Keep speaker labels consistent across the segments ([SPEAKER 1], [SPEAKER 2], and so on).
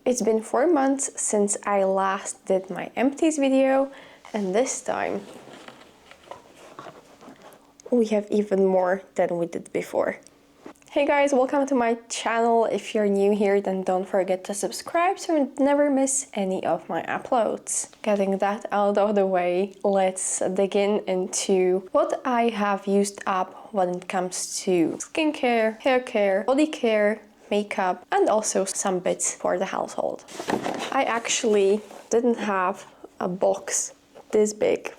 [SPEAKER 1] It's been 4 months since I last did my empties video, and this time we have even more than we did before. Hey guys, welcome to my channel. If you're new here, then don't forget to subscribe so you never miss any of my uploads. Getting that out of the way, let's dig into what I have used up when it comes to skincare, hair care, body care, makeup, and also some bits for the household. I actually didn't have a box this big.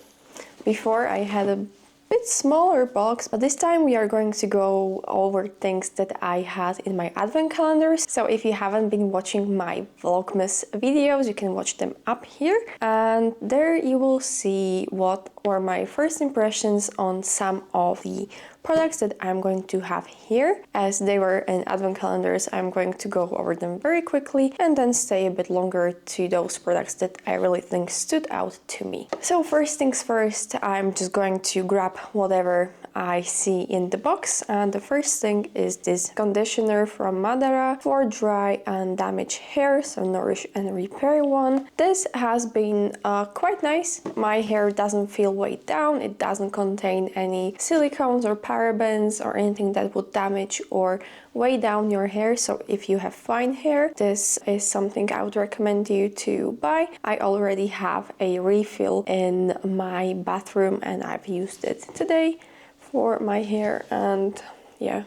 [SPEAKER 1] Before I had a bit smaller box, but this time we are going to go over things that I had in my advent calendars. So if you haven't been watching my Vlogmas videos, you can watch them up here, and there you will see what were my first impressions on some of the products that I'm going to have here. As they were in advent calendars, I'm going to go over them very quickly and then stay a bit longer to those products that I really think stood out to me. So first things first, I'm just going to grab whatever I see in the box, and the first thing is this conditioner from Madara for dry and damaged hair, so Nourish and Repair one. This has been quite nice. My hair doesn't feel weighed down, it doesn't contain any silicones or parabens or anything that would damage or weigh down your hair. So if you have fine hair, this is something I would recommend you to buy. I already have a refill in my bathroom and I've used it today for my hair, and yeah,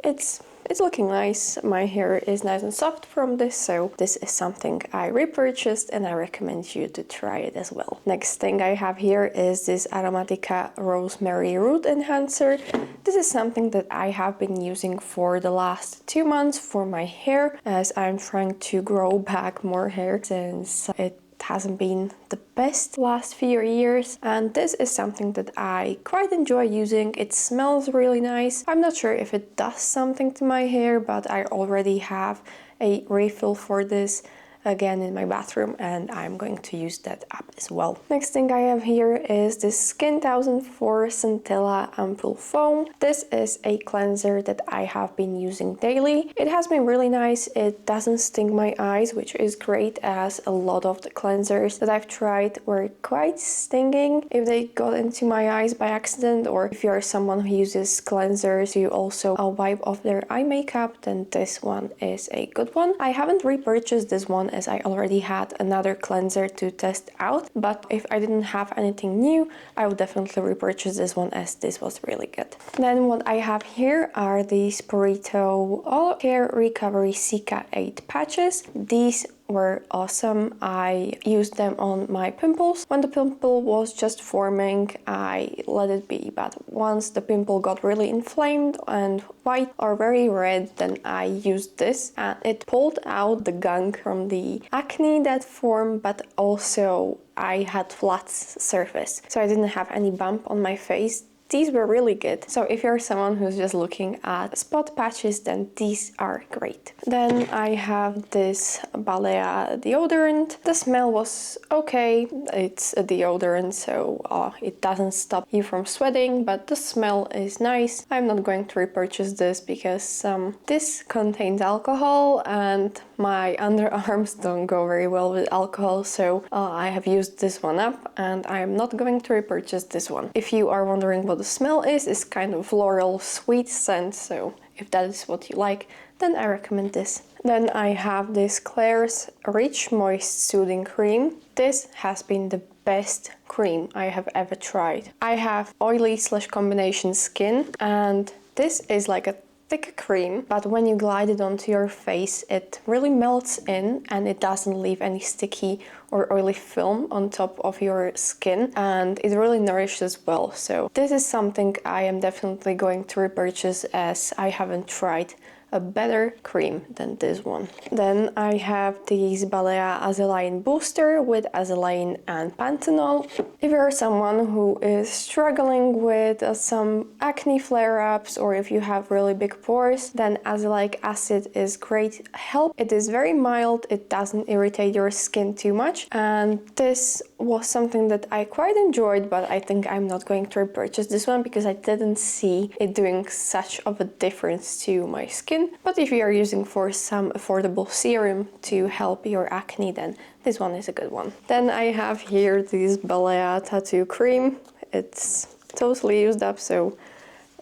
[SPEAKER 1] it's looking nice. My hair is nice and soft from this, so this is something I repurchased and I recommend you to try it as well. Next thing I have here is this Aromatica Rosemary Root Enhancer. This is something that I have been using for the last 2 months for my hair, as I'm trying to grow back more hair since it hasn't been the best last few years, and this is something that I quite enjoy using. It smells really nice. I'm not sure if it does something to my hair, but I already have a refill for this again in my bathroom, and I'm going to use that up as well. Next thing I have here is this Skin 1004 Centella Ampoule Foam. This is a cleanser that I have been using daily. It has been really nice. It doesn't sting my eyes, which is great, as a lot of the cleansers that I've tried were quite stinging if they got into my eyes by accident, or if you're someone who uses cleansers to also wipe off their eye makeup, then this one is a good one. I haven't repurchased this one as I already had another cleanser to test out, but if I didn't have anything new, I would definitely repurchase this one, as this was really good. Then what I have here are these Purito All Care Recovery Cica 8 patches. These were awesome. I used them on my pimples. When the pimple was just forming, I let it be, but once the pimple got really inflamed and white or very red, then I used this, and it pulled out the gunk from the acne that formed, but also I had flat surface, so I didn't have any bump on my face. These were really good. So if you're someone who's just looking at spot patches, then these are great. Then I have this Balea deodorant. The smell was okay. It's a deodorant, so it doesn't stop you from sweating, but the smell is nice. I'm not going to repurchase this because this contains alcohol, and my underarms don't go very well with alcohol, so I have used this one up, and I'm not going to repurchase this one. If you are wondering what the smell is, it's kind of floral sweet scent, so if that is what you like, then I recommend this. Then I have this Klairs Rich Moist Soothing Cream. This has been the best cream I have ever tried. I have oily/combination skin, and this is like a thick cream, but when you glide it onto your face, it really melts in and it doesn't leave any sticky or oily film on top of your skin, and it really nourishes well. So this is something I am definitely going to repurchase, as I haven't tried a better cream than this one. Then I have these Balea Azelaiin Booster with Azelaiin and Panthenol. If you're someone who is struggling with some acne flare-ups, or if you have really big pores, then azelaic acid is great help. It is very mild, it doesn't irritate your skin too much, and this was something that I quite enjoyed, but I think I'm not going to repurchase this one because I didn't see it doing such of a difference to my skin. skin. But if you are using for some affordable serum to help your acne, then this one is a good one. Then I have here this Balea tattoo cream. It's totally used up, so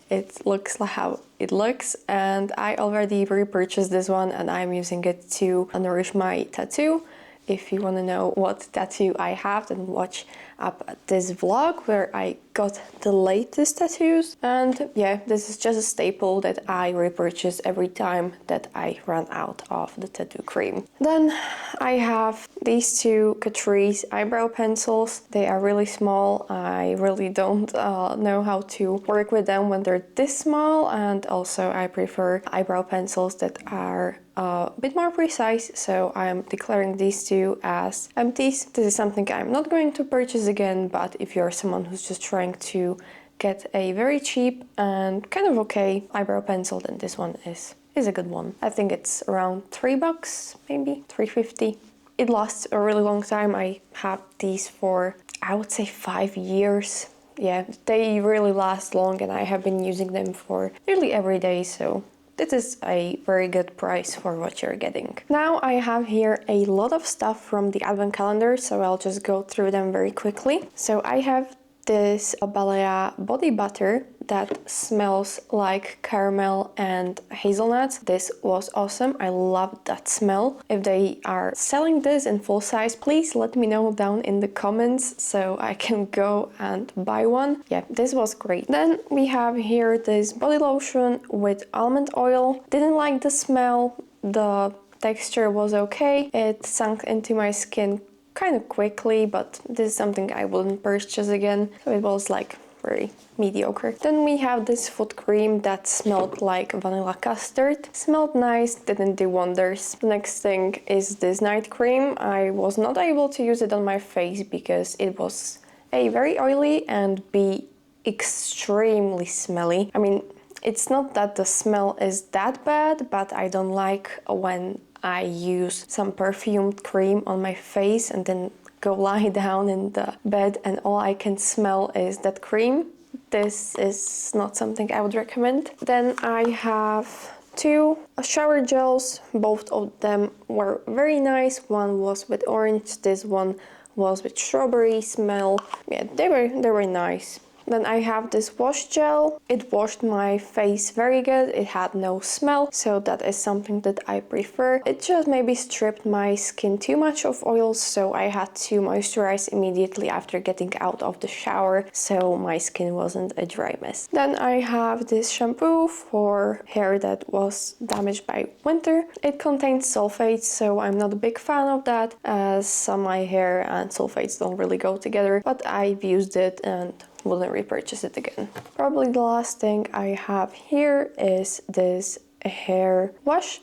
[SPEAKER 1] it looks like how it looks, and I already repurchased this one and I'm using it to nourish my tattoo. If you want to know what tattoo I have, then watch up this vlog where I got the latest tattoos. And yeah, this is just a staple that I repurchase every time that I run out of the tattoo cream. Then I have these two Catrice eyebrow pencils. They are really small. I really don't know how to work with them when they're this small, and also I prefer eyebrow pencils that are a bit more precise, so I am declaring these two as empties. This is something I'm not going to purchase again, but if you're someone who's just trying to get a very cheap and kind of okay eyebrow pencil, then this one is a good one. I think it's around $3, maybe $3.50. It lasts a really long time. I have these for, I would say, 5 years. Yeah, they really last long, and I have been using them for nearly every day, so this is a very good price for what you're getting. Now I have here a lot of stuff from the advent calendar, so I'll just go through them very quickly. So I have this Balea body butter that smells like caramel and hazelnuts. This was awesome. I love that smell. If they are selling this in full size, please let me know down in the comments so I can go and buy one. Yeah, this was great. Then we have here this body lotion with almond oil. Didn't like the smell. The texture was okay. It sunk into my skin kind of quickly, but this is something I wouldn't purchase again. So it was like very mediocre. Then we have this foot cream that smelled like vanilla custard. Smelled nice, didn't do wonders. The next thing is this night cream. I was not able to use it on my face because it was A, very oily, and B, extremely smelly. I mean, it's not that the smell is that bad, but I don't like when I use some perfumed cream on my face and then go lie down in the bed and all I can smell is that cream. This is not something I would recommend. Then I have two shower gels. Both of them were very nice. One was with orange, this one was with strawberry smell. Yeah, they were nice. Then I have this wash gel. It washed my face very good. It had no smell, so that is something that I prefer. It just maybe stripped my skin too much of oils, so I had to moisturize immediately after getting out of the shower, so my skin wasn't a dry mess. Then I have this shampoo for hair that was damaged by winter. It contains sulfates, so I'm not a big fan of that, as my hair and sulfates don't really go together, but I've used it and wouldn't repurchase it again. Probably the last thing I have here is this hair wash,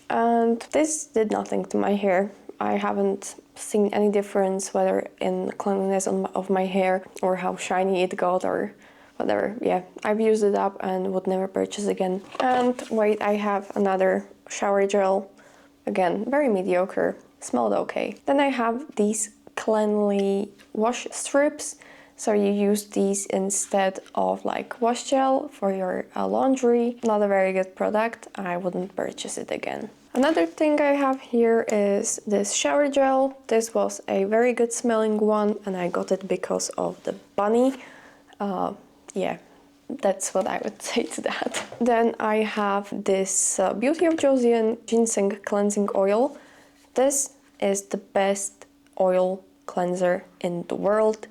[SPEAKER 1] and this did nothing to my hair. I haven't seen any difference, whether in cleanliness of my hair or how shiny it got or whatever. Yeah, I've used it up and would never purchase again. And wait, I have another shower gel. Again, very mediocre, smelled okay. Then I have these cleanly wash strips. So you use these instead of like wash gel for your laundry. Not a very good product. I wouldn't purchase it again. Another thing I have here is this shower gel. This was a very good smelling one and I got it because of the bunny. Yeah, that's what I would say to that. Then I have this Beauty of Joseon ginseng cleansing oil. This is the best oil cleanser in the world.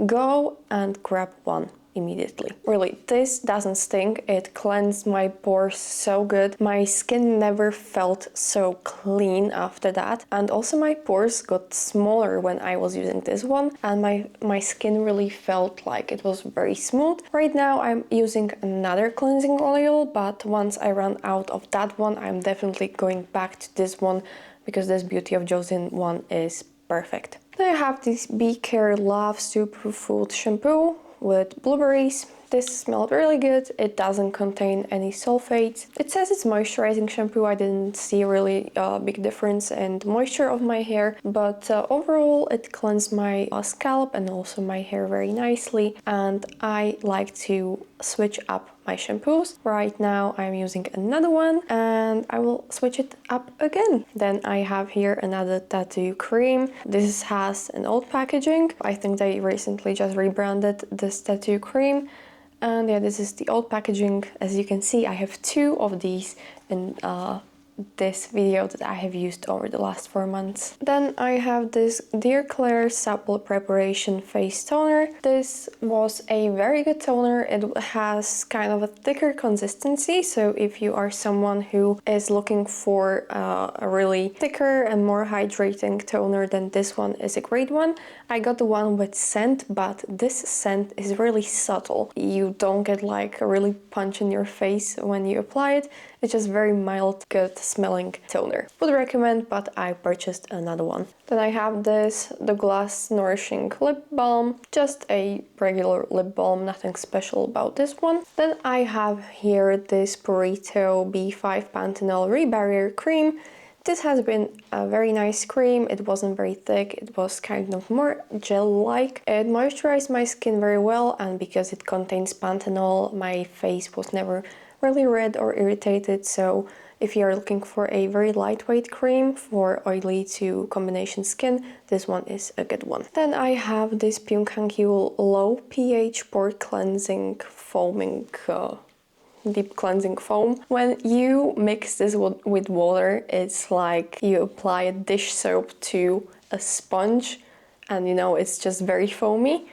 [SPEAKER 1] Go and grab one immediately. Really, this doesn't stink. It cleansed my pores so good. My skin never felt so clean after that. And also my pores got smaller when I was using this one. And my skin really felt like it was very smooth. Right now I'm using another cleansing oil, but once I run out of that one, I'm definitely going back to this one because this Beauty of Joseon one is perfect. Then I have this Be Care Love Superfood shampoo with blueberries. This smelled really good. It doesn't contain any sulfates. It says it's moisturizing shampoo. I didn't see really a big difference in the moisture of my hair, but overall it cleansed my scalp and also my hair very nicely. And I like to switch up my shampoos. Right now I'm using another one and I will switch it up again. Then I have here another tattoo cream. This has an old packaging. I think they recently just rebranded this tattoo cream. And yeah, this is the old packaging. As you can see, I have 2 of these in this video that I have used over the last 4 months. Then I have this Dear Claire Supple Preparation Face Toner. This was a very good toner. It has kind of a thicker consistency, so if you are someone who is looking for a really thicker and more hydrating toner, then this one is a great one. I got the one with scent, but this scent is really subtle. You don't get like a really punch in your face when you apply it. It's just very mild, good smelling toner. Would recommend, but I purchased another one. Then I have this Douglas Nourishing Lip Balm. Just a regular lip balm, nothing special about this one. Then I have here this Burrito B5 Panthenol Rebarrier Cream. This has been a very nice cream. It wasn't very thick, it was kind of more gel-like. It moisturized my skin very well, and because it contains panthenol, my face was never really red or irritated. So if you are looking for a very lightweight cream for oily to combination skin, this one is a good one. Then I have this Pyonghangul Low pH Pore Cleansing Foaming Deep Cleansing Foam. When you mix this with water, it's like you apply a dish soap to a sponge, and you know, it's just very foamy.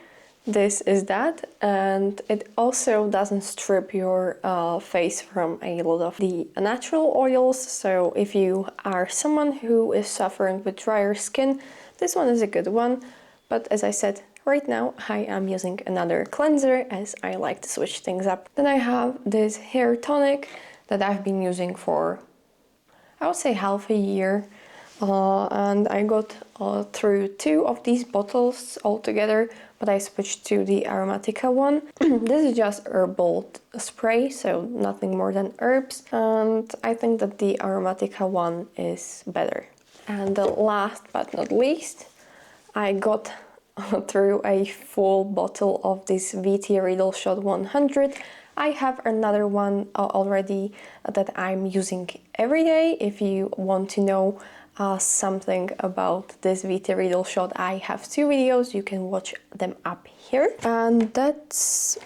[SPEAKER 1] This is that, and it also doesn't strip your face from a lot of the natural oils. So if you are someone who is suffering with drier skin, this one is a good one. But as I said, right now I am using another cleanser as I like to switch things up. Then I have this hair tonic that I've been using for, I would say, half a year. And I got through 2 of these bottles altogether, but I switched to the Aromatica one. This is just herbal spray, so nothing more than herbs, and I think that the Aromatica one is better. And the last but not least, I got through a full bottle of this VT Riedel Shot 100. I have another one already that I'm using every day. If you want to know something about this VT Riedel Shot, I have 2 videos. You can watch them up here. And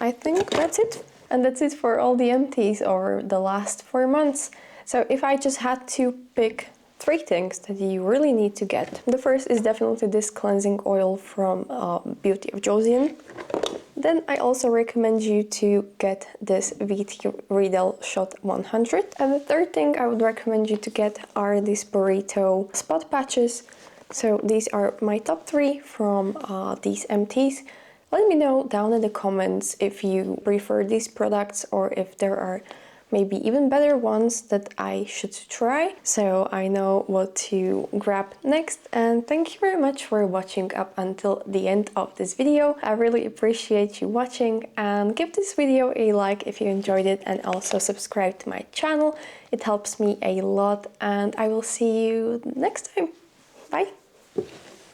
[SPEAKER 1] I think that's it. And that's it for all the empties over the last 4 months. So if I just had to pick 3 things that you really need to get. The first is definitely this cleansing oil from Beauty of Josiane. Then I also recommend you to get this VT Riedel Shot 100. And the third thing I would recommend you to get are these Burrito spot patches. So these are my top 3 from these empties. Let me know down in the comments if you prefer these products or if there are maybe even better ones that I should try, so I know what to grab next. And thank you very much for watching up until the end of this video. I really appreciate you watching, and give this video a like if you enjoyed it, and also subscribe to my channel. It helps me a lot, and I will see you next time. Bye!